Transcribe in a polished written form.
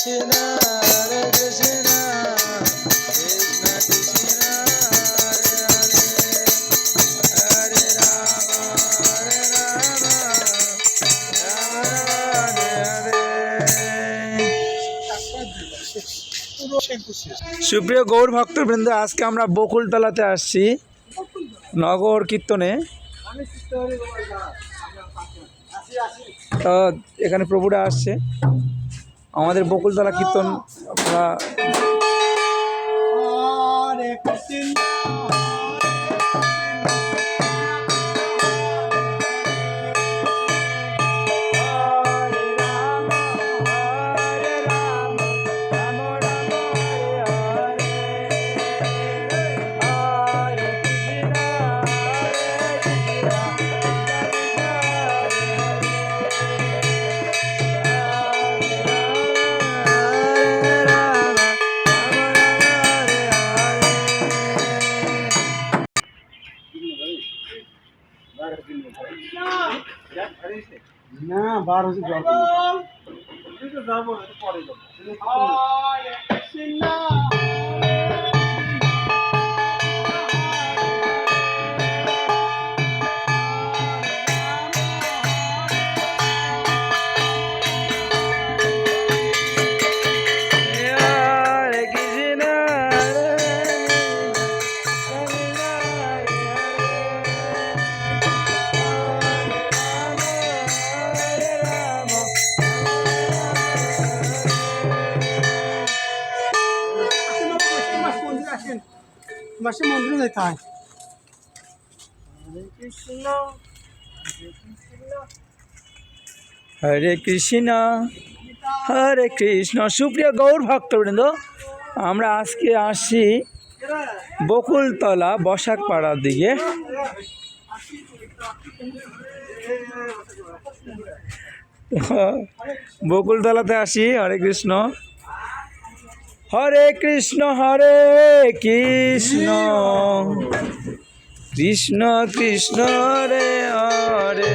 Krishna, Hare Krishna, Krishna Krishna, Hare Hare, Hare Rama, Rama Rama, Hare Hare। সুপ্রিয় গৌর ভক্তবৃন্দ, আজকে আমরা বকুলতলাতে আসছি নগর কীর্তনে। এখানে প্রভুরা আসছে আমাদের বকুলতলা কীর্তন। আপনারা না বার হচ্ছে জল যাবো পরে যাবো। মাসে মন্দিরে যেতে হয়। হরে কৃষ্ণ হরে কৃষ্ণ। সুপ্রিয় গৌর ভক্তবৃন্দ, আমরা আজকে আসছি বকুলতলা বসাক পাড়ার দিকে। বকুলতলাতে আসি। হরে কৃষ্ণ হরে কৃষ্ণ হরে কৃষ্ণ কৃষ্ণ কৃষ্ণ হরে হরে।